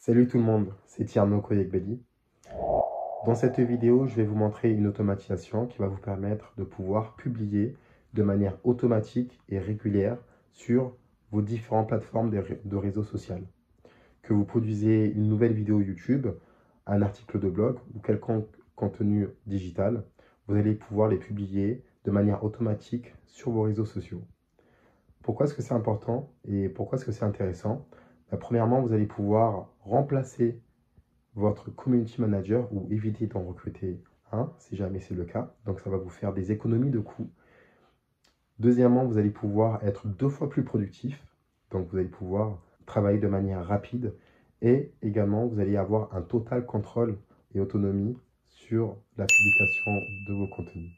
Salut tout le monde, c'est Tierno Koyegbeli. Dans cette vidéo, je vais vous montrer une automatisation qui va vous permettre de pouvoir publier de manière automatique et régulière sur vos différentes plateformes de réseau social. Que vous produisez une nouvelle vidéo YouTube, un article de blog ou quelconque contenu digital, vous allez pouvoir les publier de manière automatique sur vos réseaux sociaux. Pourquoi est-ce que c'est important et pourquoi est-ce que c'est intéressant? Premièrement, vous allez pouvoir remplacer votre community manager ou éviter d'en recruter un si jamais c'est le cas. Donc ça va vous faire des économies de coûts. Deuxièmement, vous allez pouvoir être 2 fois plus productif. Donc vous allez pouvoir travailler de manière rapide et également vous allez avoir un total contrôle et autonomie sur la publication de vos contenus.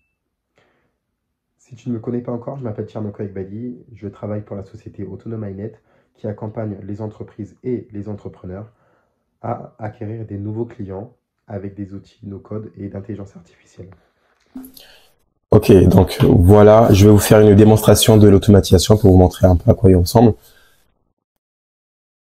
Si tu ne me connais pas encore, je m'appelle Tierno Koyegbeli, je travaille pour la société Autonomainet qui accompagne les entreprises et les entrepreneurs à acquérir des nouveaux clients avec des outils no-code et d'intelligence artificielle. Ok, donc voilà, je vais vous faire une démonstration de l'automatisation pour vous montrer un peu à quoi il ressemble.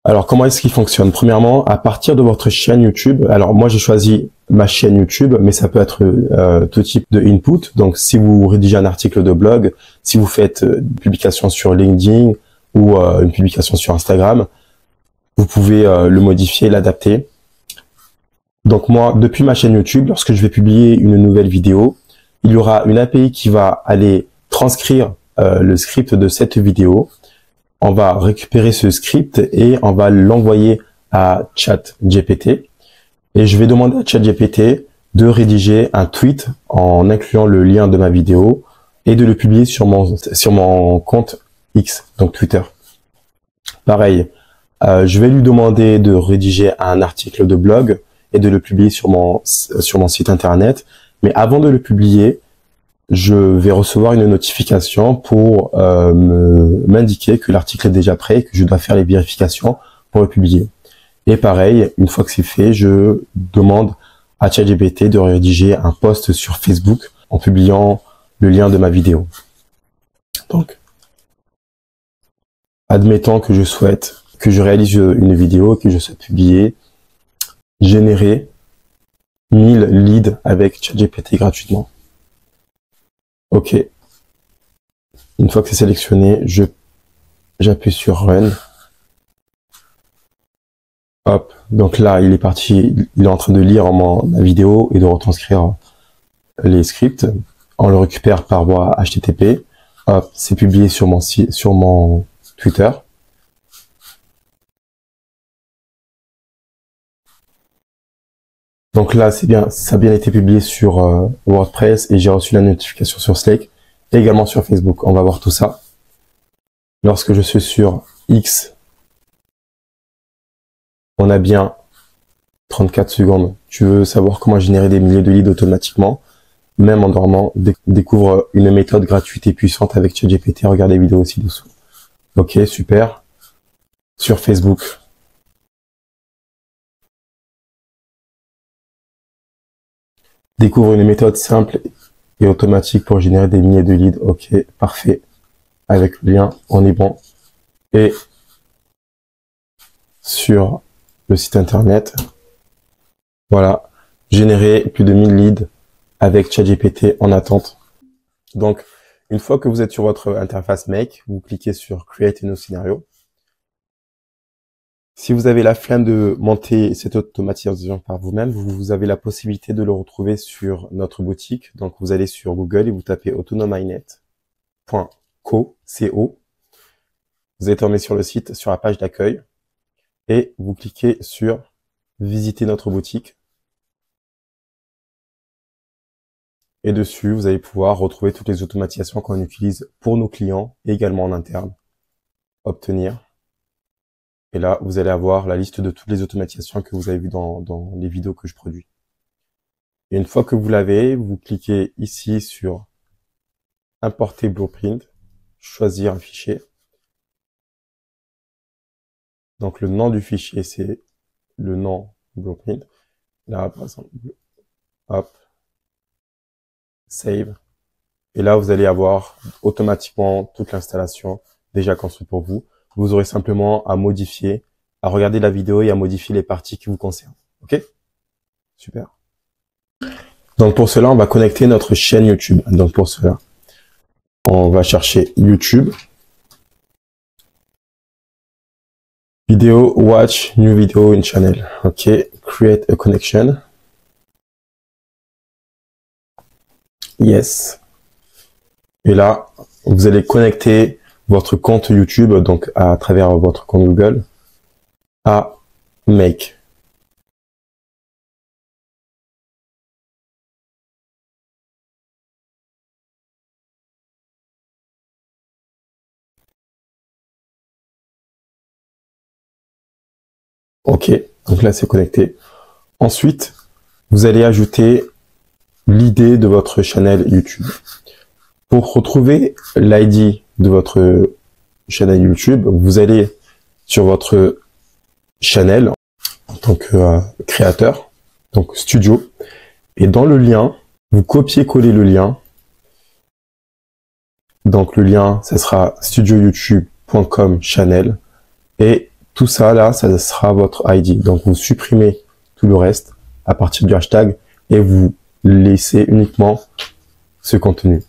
Alors, comment est-ce qu'il fonctionne? Premièrement, à partir de votre chaîne YouTube, alors moi j'ai choisi ma chaîne YouTube, mais ça peut être tout type de input. Donc, si vous rédigez un article de blog, si vous faites une publication sur LinkedIn ou une publication sur Instagram, vous pouvez le modifier, l'adapter. Donc moi, depuis ma chaîne YouTube, lorsque je vais publier une nouvelle vidéo, il y aura une API qui va aller transcrire le script de cette vidéo. On va récupérer ce script et on va l'envoyer à ChatGPT. Et je vais demander à ChatGPT de rédiger un tweet en incluant le lien de ma vidéo et de le publier sur mon compte X, donc Twitter. Pareil, je vais lui demander de rédiger un article de blog et de le publier sur mon site internet. Mais avant de le publier, je vais recevoir une notification pour m'indiquer que l'article est déjà prêt et que je dois faire les vérifications pour le publier. Et pareil, une fois que c'est fait, je demande à ChatGPT de rédiger un post sur Facebook en publiant le lien de ma vidéo. Donc, admettons que je réalise une vidéo, que je souhaite publier, générer 1000 leads avec ChatGPT gratuitement. Ok. Une fois que c'est sélectionné, j'appuie sur Run. Hop. Donc là, il est parti, il est en train de lire ma vidéo et de retranscrire les scripts. On le récupère par voie HTTP. Hop, c'est publié sur mon Twitter. Donc là, ça a bien été publié sur WordPress et j'ai reçu la notification sur Slack et également sur Facebook. On va voir tout ça. Lorsque je suis sur X, on a bien 34 secondes. Tu veux savoir comment générer des milliers de leads automatiquement, même en dormant, découvre une méthode gratuite et puissante avec ChatGPT. Regarde les vidéos aussi dessous. Ok, super. Sur Facebook. Découvre une méthode simple et automatique pour générer des milliers de leads. Ok, parfait. Avec le lien, on est bon. Et sur le site internet, voilà, générer plus de 1000 leads avec ChatGPT en attente. Donc, une fois que vous êtes sur votre interface Make, vous cliquez sur Create a new scenario. Si vous avez la flemme de monter cette automatisation par vous-même, vous avez la possibilité de le retrouver sur notre boutique. Donc, vous allez sur Google et vous tapez autonomainet.co. Vous êtes tombé sur le site, sur la page d'accueil et vous cliquez sur Visiter notre boutique. Et dessus, vous allez pouvoir retrouver toutes les automatisations qu'on utilise pour nos clients et également en interne. Obtenir. Et là, vous allez avoir la liste de toutes les automatisations que vous avez vues dans les vidéos que je produis. Et une fois que vous l'avez, vous cliquez ici sur Importer Blueprint, choisir un fichier. Donc le nom du fichier, c'est le nom Blueprint. Là, par exemple, hop, Save. Et là, vous allez avoir automatiquement toute l'installation déjà construite pour vous. Vous aurez simplement à modifier, à regarder la vidéo et à modifier les parties qui vous concernent. Ok? Super. Donc pour cela, on va connecter notre chaîne YouTube. Donc pour cela, on va chercher YouTube. Video, watch, new video in channel. Ok, create a connection. Yes. Et là, vous allez connecter votre compte YouTube, donc à travers votre compte Google, à Make. Ok, donc là c'est connecté. Ensuite, vous allez ajouter l'ID de votre channel YouTube. Pour retrouver l'ID de votre channel YouTube, vous allez sur votre channel en tant que créateur, donc studio, et dans le lien, vous copiez-collez le lien. Donc le lien, ça sera studioyoutube.com channel, et tout ça là, ça sera votre ID. Donc vous supprimez tout le reste à partir du hashtag et vous laissez uniquement ce contenu.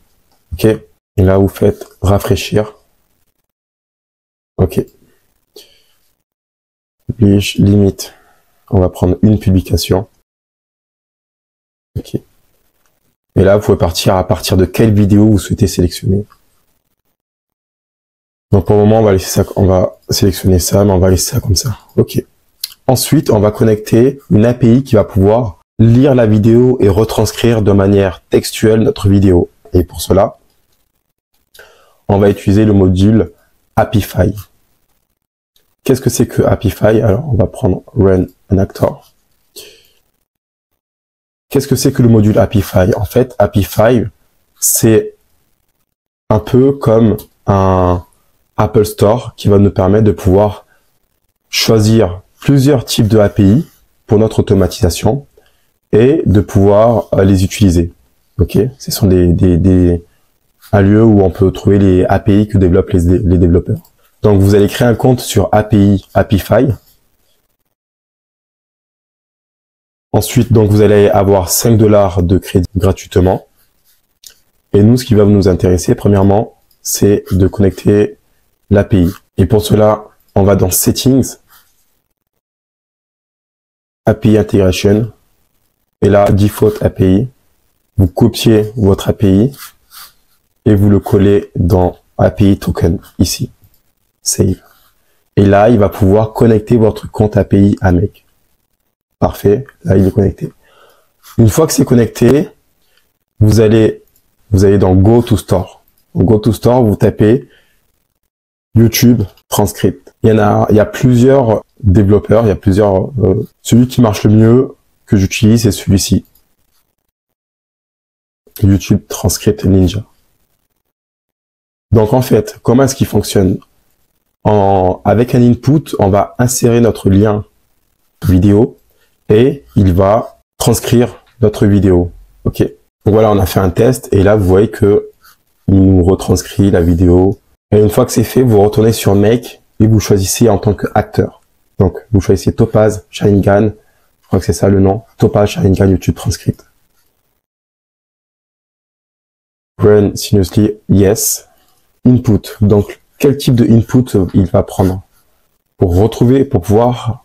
Ok. Et là vous faites rafraîchir. Ok. Publish, limite. On va prendre une publication. Ok. Et là vous pouvez partir à partir de quelle vidéo vous souhaitez sélectionner. Donc pour le moment, on va laisser ça, on va sélectionner ça, mais on va laisser ça comme ça. Ok. Ensuite, on va connecter une API qui va pouvoir lire la vidéo et retranscrire de manière textuelle notre vidéo. Et pour cela, on va utiliser le module Apify. Qu'est-ce que c'est que Apify? Alors, on va prendre Run an Actor. Qu'est-ce que c'est que le module Apify? En fait, Apify, c'est un peu comme un Apple Store qui va nous permettre de pouvoir choisir plusieurs types de API pour notre automatisation et de pouvoir les utiliser. Ok, ce sont un lieu où on peut trouver les API que développent les développeurs. Donc vous allez créer un compte sur Apify. Ensuite, donc vous allez avoir 5 $ de crédit gratuitement. Et nous, ce qui va nous intéresser, premièrement, c'est de connecter l'API. Et pour cela, on va dans Settings, API Integration, et là, Default API. Vous copiez votre API et vous le collez dans API Token, ici. Save. Et là, il va pouvoir connecter votre compte API à Make. Parfait, là, il est connecté. Une fois que c'est connecté, vous allez dans Go to Store. Au Go to Store, vous tapez YouTube Transcript. Il y a plusieurs développeurs, il y a plusieurs. Celui qui marche le mieux que j'utilise, c'est celui-ci. YouTube Transcript Ninja. Donc en fait, comment est-ce qu'il fonctionne? Avec un input, on va insérer notre lien vidéo et il va transcrire notre vidéo. Ok. Donc voilà, on a fait un test et là vous voyez que il nous retranscrit la vidéo. Et une fois que c'est fait, vous retournez sur Make et vous choisissez en tant qu'acteur. Donc, vous choisissez Topaz Sharingan. Je crois que c'est ça le nom. Topaz Sharingan YouTube Transcript. Run Seamlessly, yes. Input. Donc, quel type de input il va prendre? Pour pouvoir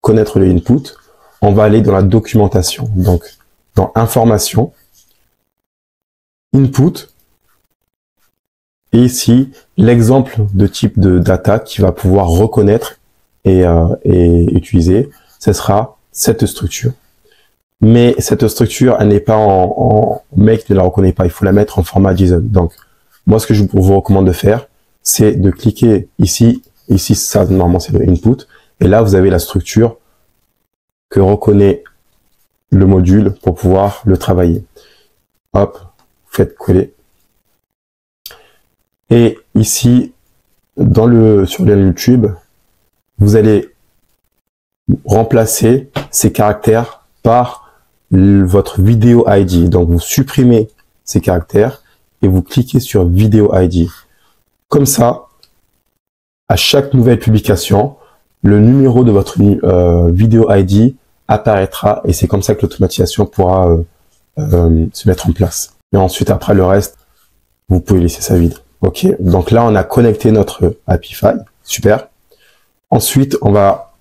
connaître le input, on va aller dans la documentation. Donc, dans Information, Input. Et ici, l'exemple de type de data qui va pouvoir reconnaître et utiliser, ce sera cette structure. Mais cette structure, elle n'est pas en Make, ne la reconnaît pas. Il faut la mettre en format JSON. Donc, moi, ce que je vous recommande de faire, c'est de cliquer ici. Ici, ça, normalement, c'est le input. Et là, vous avez la structure que reconnaît le module pour pouvoir le travailler. Hop, faites coller. Et ici, sur le lien YouTube, vous allez remplacer ces caractères par votre vidéo ID. Donc, vous supprimez ces caractères et vous cliquez sur vidéo ID. Comme ça, à chaque nouvelle publication, le numéro de votre vidéo ID apparaîtra et c'est comme ça que l'automatisation pourra se mettre en place. Et ensuite, après le reste, vous pouvez laisser ça vide. Ok, donc là, on a connecté notre Apify. Super. Ensuite, on va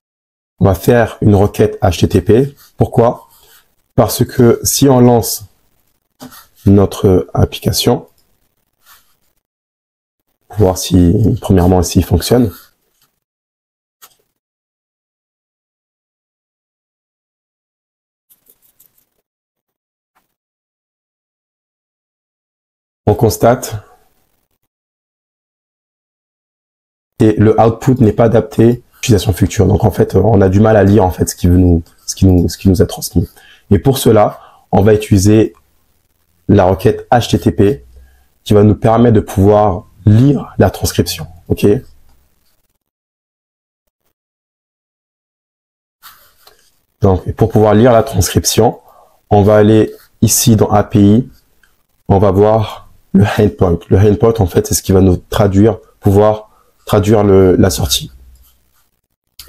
faire une requête HTTP. Pourquoi? Parce que si on lance notre application, pour voir si, premièrement, s'il fonctionne. On constate et le output n'est pas adapté à l'utilisation future. Donc en fait, on a du mal à lire en fait ce qui nous a transmis. Et pour cela, on va utiliser la requête HTTP qui va nous permettre de pouvoir lire la transcription. Ok. Donc pour pouvoir lire la transcription, on va aller ici dans API, on va voir le endpoint. Le endpoint en fait c'est ce qui va nous pouvoir traduire la sortie.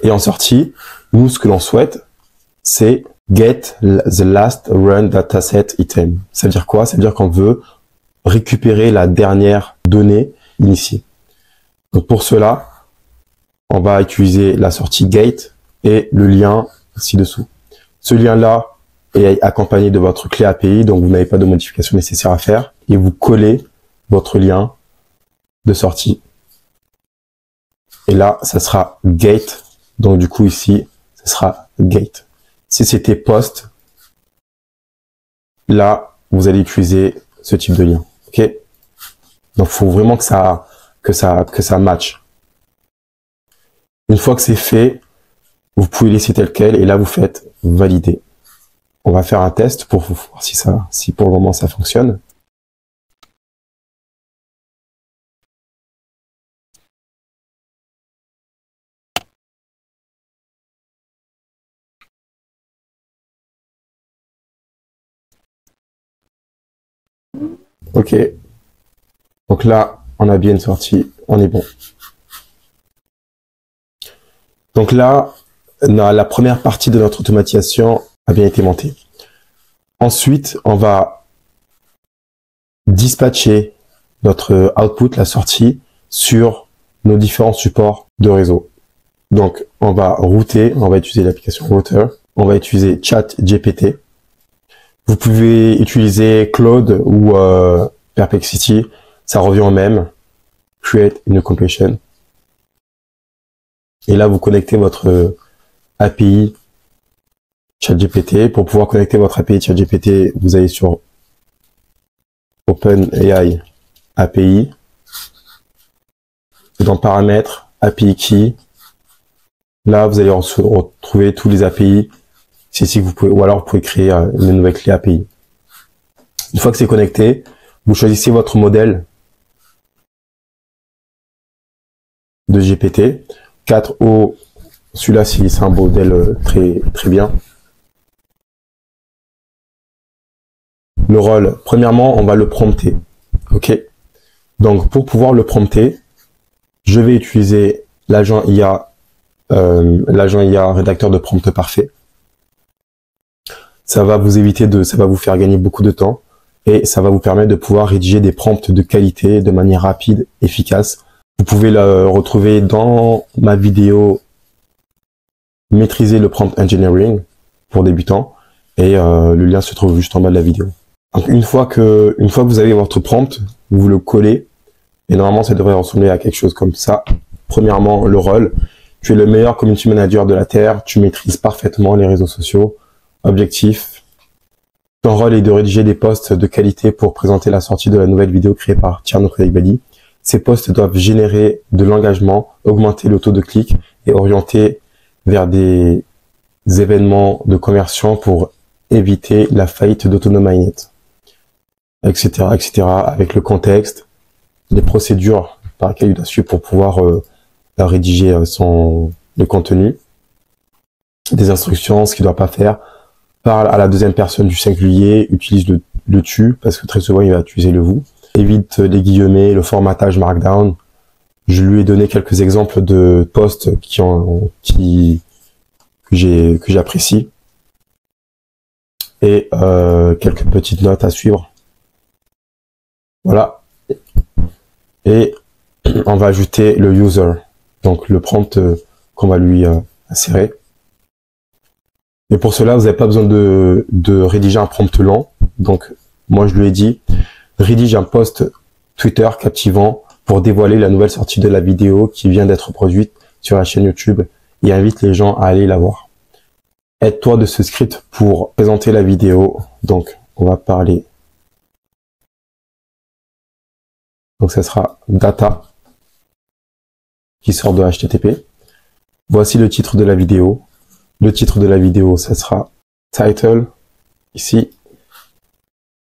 Et en sortie, nous ce que l'on souhaite, c'est get the last run dataset item. Ça veut dire quoi? Ça veut dire qu'on veut récupérer la dernière donnée initiée. Donc pour cela, on va utiliser la sortie gate et le lien ci-dessous. Ce lien-là est accompagné de votre clé API, donc vous n'avez pas de modification nécessaire à faire, et vous collez votre lien de sortie. Et là, ça sera gate. Donc du coup ici, ce sera gate. Si c'était post, là, vous allez utiliser ce type de lien. Ok? Donc il faut vraiment que ça matche. Une fois que c'est fait, vous pouvez laisser tel quel et là vous faites valider. On va faire un test pour voir si pour le moment ça fonctionne. Ok. Donc là, on a bien sorti, on est bon. Donc là, la première partie de notre automatisation a bien été montée. Ensuite, on va dispatcher notre output, la sortie, sur nos différents supports de réseau. Donc, on va router, on va utiliser l'application Router, on va utiliser ChatGPT. Vous pouvez utiliser Claude ou Perplexity, ça revient au même. Create une completion. Et là, vous connectez votre API ChatGPT. Pour pouvoir connecter votre API ChatGPT, vous allez sur OpenAI API. Et dans Paramètres, API Key, là, vous allez retrouver tous les API. C'est ici que vous pouvez, ou alors vous pouvez créer une nouvelle clé API. Une fois que c'est connecté, vous choisissez votre modèle de GPT. 4O, celui-là, c'est un modèle très bien. Le rôle, premièrement, on va le prompter. Ok. Donc, pour pouvoir le prompter, je vais utiliser l'agent IA rédacteur de prompt parfait. Ça va vous faire gagner beaucoup de temps et ça va vous permettre de pouvoir rédiger des prompts de qualité de manière rapide, efficace. Vous pouvez le retrouver dans ma vidéo maîtriser le prompt engineering pour débutants et le lien se trouve juste en bas de la vidéo. Donc une fois que vous avez votre prompt, vous le collez et normalement ça devrait ressembler à quelque chose comme ça. Premièrement, le rôle. Tu es le meilleur community manager de la Terre, tu maîtrises parfaitement les réseaux sociaux. Objectif. Ton rôle est de rédiger des posts de qualité pour présenter la sortie de la nouvelle vidéo créée par Tierno Bali. Ces posts doivent générer de l'engagement, augmenter le taux de clic et orienter vers des événements de conversion pour éviter la faillite d'AutonoMyNet, etc., etc., avec le contexte, les procédures par lesquelles il doit suivre pour pouvoir rédiger le contenu, des instructions, ce qu'il ne doit pas faire, parle à la deuxième personne du singulier, utilise le tu, parce que très souvent il va utiliser le vous, évite les guillemets, le formatage markdown, Je lui ai donné quelques exemples de posts que j'apprécie et quelques petites notes à suivre. Voilà. Et on va ajouter le user, donc le prompt qu'on va lui insérer. Et pour cela, vous n'avez pas besoin de rédiger un prompt lent. Donc, moi, je lui ai dit, rédige un post Twitter captivant pour dévoiler la nouvelle sortie de la vidéo qui vient d'être produite sur la chaîne YouTube et invite les gens à aller la voir. Aide-toi de ce script pour présenter la vidéo. Donc, on va parler. Donc, ça sera data qui sort de HTTP. Voici le titre de la vidéo. Le titre de la vidéo, ça sera title ici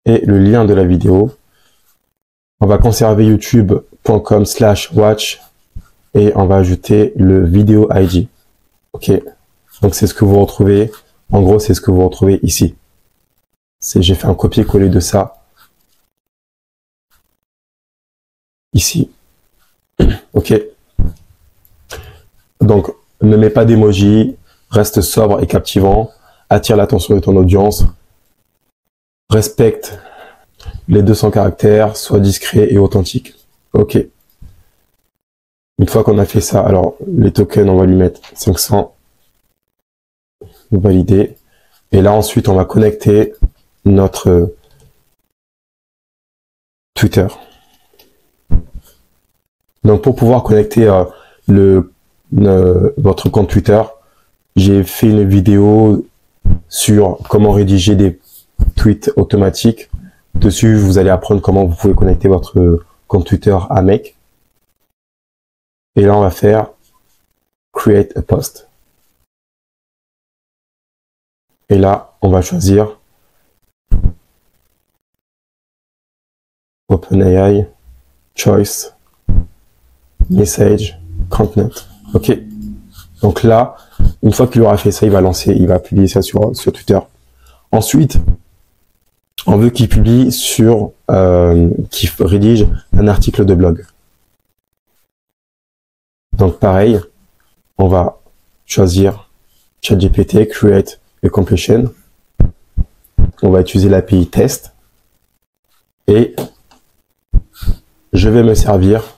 et le lien de la vidéo. On va conserver youtube.com/watch et on va ajouter le vidéo ID. Ok. Donc c'est ce que vous retrouvez. En gros, c'est ce que vous retrouvez ici. J'ai fait un copier-coller de ça ici. Ok. Donc ne mets pas d'emoji, reste sobre et captivant, attire l'attention de ton audience, respecte les 200 caractères, sois discret et authentique. Ok. Une fois qu'on a fait ça, alors les tokens, on va lui mettre 500. Valider. Et là, ensuite, on va connecter notre Twitter. Donc, pour pouvoir connecter votre compte Twitter, j'ai fait une vidéo sur comment rédiger des tweets automatiques. Dessus, vous allez apprendre comment vous pouvez connecter votre compte Twitter à Make. Et là, on va faire Create a Post. Et là, on va choisir OpenAI, Choice, Message, Content. Ok. Donc là, une fois qu'il aura fait ça, il va publier ça sur Twitter. Ensuite, on veut qu'il publie qu'il rédige un article de blog. Donc pareil, on va choisir ChatGPT, Create a Completion. On va utiliser l'API test. Et je vais me servir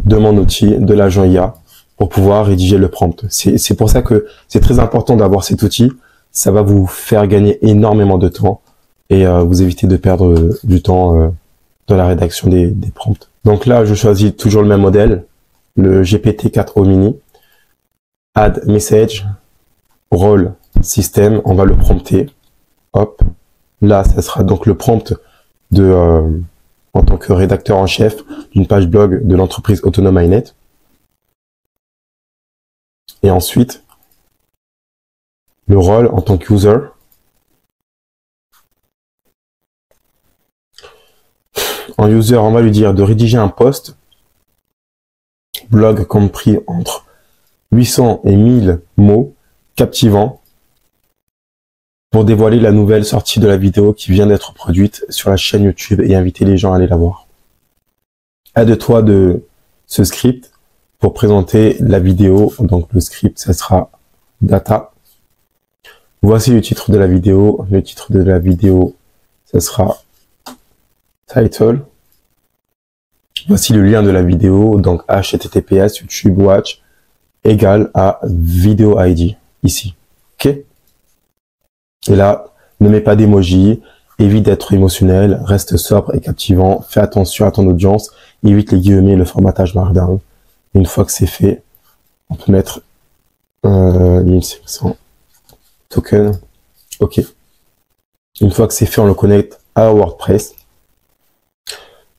de mon outil, de l'agent IA, pour pouvoir rédiger le prompt. C'est pour ça que c'est très important d'avoir cet outil. Ça va vous faire gagner énormément de temps et vous éviter de perdre du temps dans la rédaction des prompts. Donc là, je choisis toujours le même modèle, le GPT-4o mini. Add message, role, système, on va le prompter. Hop. Là, ça sera donc le prompt en tant que rédacteur en chef d'une page blog de l'entreprise autonome iNet. Et ensuite, le rôle en tant qu'user. En user, on va lui dire de rédiger un post blog compris entre 800 et 1000 mots captivants pour dévoiler la nouvelle sortie de la vidéo qui vient d'être produite sur la chaîne YouTube et inviter les gens à aller la voir. Aide-toi de ce script pour présenter la vidéo. Donc le script, ça sera data. Voici le titre de la vidéo. Le titre de la vidéo, ça sera title. Voici le lien de la vidéo, donc https YouTube Watch égale à vidéo ID ici. Ok. Et là, ne mets pas d'emoji, évite d'être émotionnel, reste sobre et captivant, fais attention à ton audience, évite les guillemets et le formatage markdown. Une fois que c'est fait, on peut mettre 1500 tokens. Ok. Une fois que c'est fait, on le connecte à WordPress.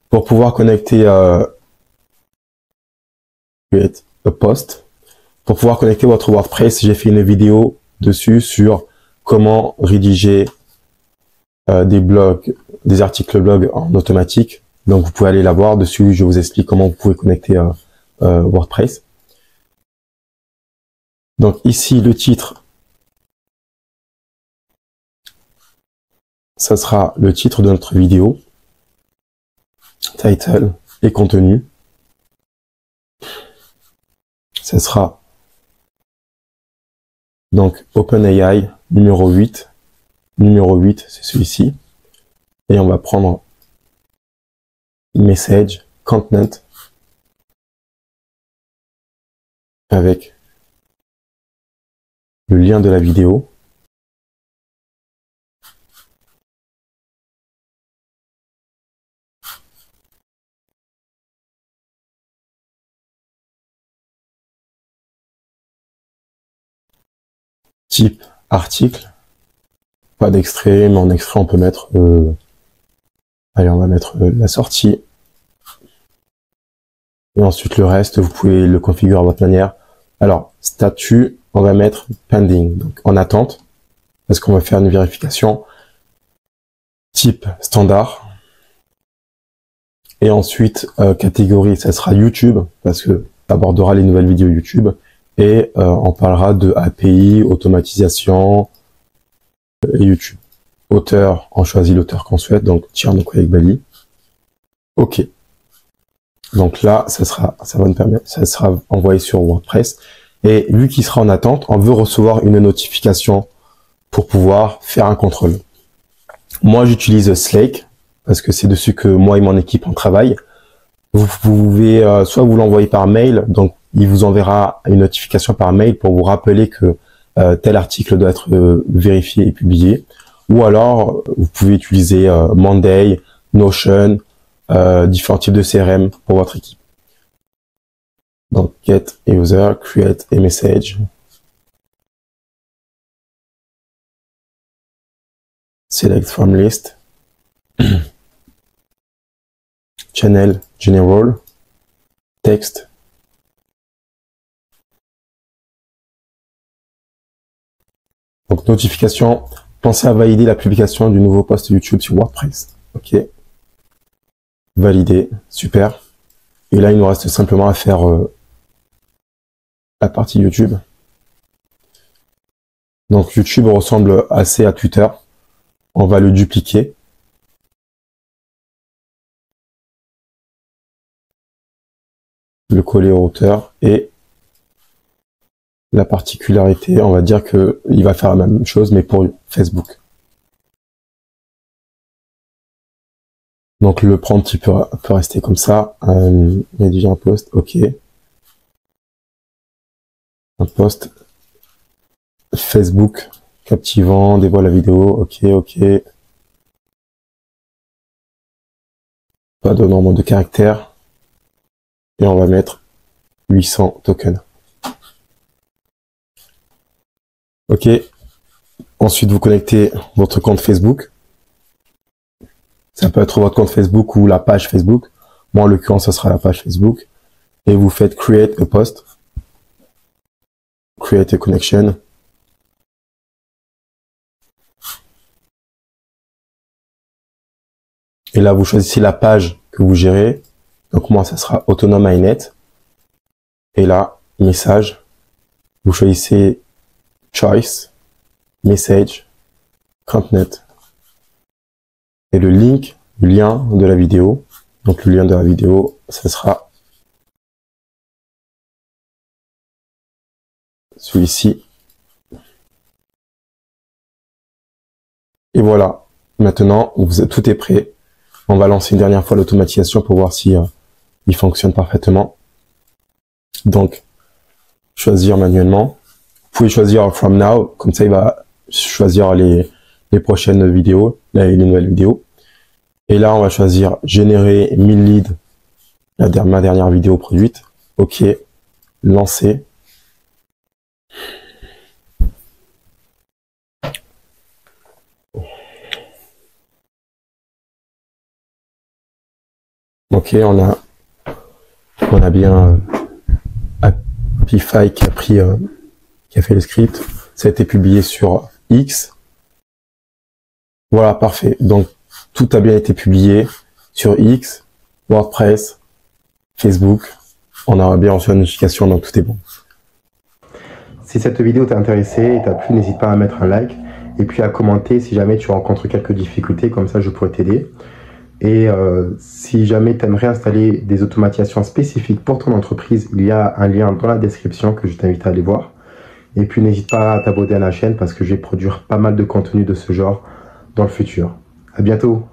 Pour pouvoir connecter Create a Post, pour pouvoir connecter votre WordPress, j'ai fait une vidéo dessus sur comment rédiger des blogs, des articles blog en automatique. Donc vous pouvez aller la voir dessus, je vous explique comment vous pouvez connecter WordPress. Donc ici le titre, ça sera le titre de notre vidéo, title et contenu. ce sera donc OpenAI numéro 8. Numéro 8, c'est celui-ci. Et on va prendre Message, Content, avec le lien de la vidéo. Type article. Pas d'extrait, mais en extrait on peut mettre... allez, on va mettre la sortie. Et ensuite le reste, vous pouvez le configurer à votre manière. Alors, statut, on va mettre pending, donc en attente, parce qu'on va faire une vérification. Type standard. Et ensuite, catégorie, ça sera YouTube, parce que ça abordera les nouvelles vidéos YouTube. Et on parlera de API, automatisation et YouTube. Auteur, on choisit l'auteur qu'on souhaite, donc Tierno Coulibaly. OK. Donc là, ça va nous permettre, ça sera envoyé sur WordPress. Et vu qu'il sera en attente, on veut recevoir une notification pour pouvoir faire un contrôle. Moi, j'utilise Slack parce que c'est dessus que moi et mon équipe on travaille. Vous pouvez soit vous l'envoyer par mail, donc il vous enverra une notification par mail pour vous rappeler que tel article doit être vérifié et publié. Ou alors, vous pouvez utiliser Monday, Notion, différents types de CRM pour votre équipe. Donc, get a user, create a message. Select from list. Channel general. Text. Donc, notification. Pensez à valider la publication du nouveau post YouTube sur WordPress. OK. Valider. Super. Et là, il nous reste simplement à faire la partie YouTube. Donc, YouTube ressemble assez à Twitter. On va le dupliquer. Le coller au routeur et la particularité, on va dire que il va faire la même chose mais pour Facebook. Donc le prompt peut rester comme ça. Rédiger un post, OK. Un post Facebook captivant, dévoile la vidéo, OK, OK. Pas de nombre de caractères. Et on va mettre 800 tokens. OK. Ensuite, vous connectez votre compte Facebook. Ça peut être votre compte Facebook ou la page Facebook. Moi, en l'occurrence, ce sera la page Facebook. Et vous faites Create a post. Create a connection. Et là, vous choisissez la page que vous gérez. Donc moi, ça sera Autonome INET. Et là, message. Vous choisissez Choice, Message, Content. Et le link, le lien de la vidéo. Donc le lien de la vidéo, ça sera celui-ci. Et voilà. Maintenant, tout est prêt. On va lancer une dernière fois l'automatisation pour voir si il fonctionne parfaitement. Donc, choisir manuellement. Vous pouvez choisir From Now, comme ça il va choisir les prochaines vidéos, les nouvelles vidéos. Et là, on va choisir Générer 1000 leads, ma dernière vidéo produite. OK, lancer. OK, on a bien Apify qui a fait le script. Ça a été publié sur X. Voilà, parfait. Donc, tout a bien été publié sur X, WordPress, Facebook. On aura bien reçu la notification, donc tout est bon. Si cette vidéo t'a intéressé et t'a plu, n'hésite pas à mettre un like et puis à commenter si jamais tu rencontres quelques difficultés, comme ça je pourrais t'aider. Et si jamais tu aimerais installer des automatisations spécifiques pour ton entreprise, il y a un lien dans la description que je t'invite à aller voir. Et puis n'hésite pas à t'abonner à la chaîne parce que je vais produire pas mal de contenu de ce genre dans le futur. À bientôt!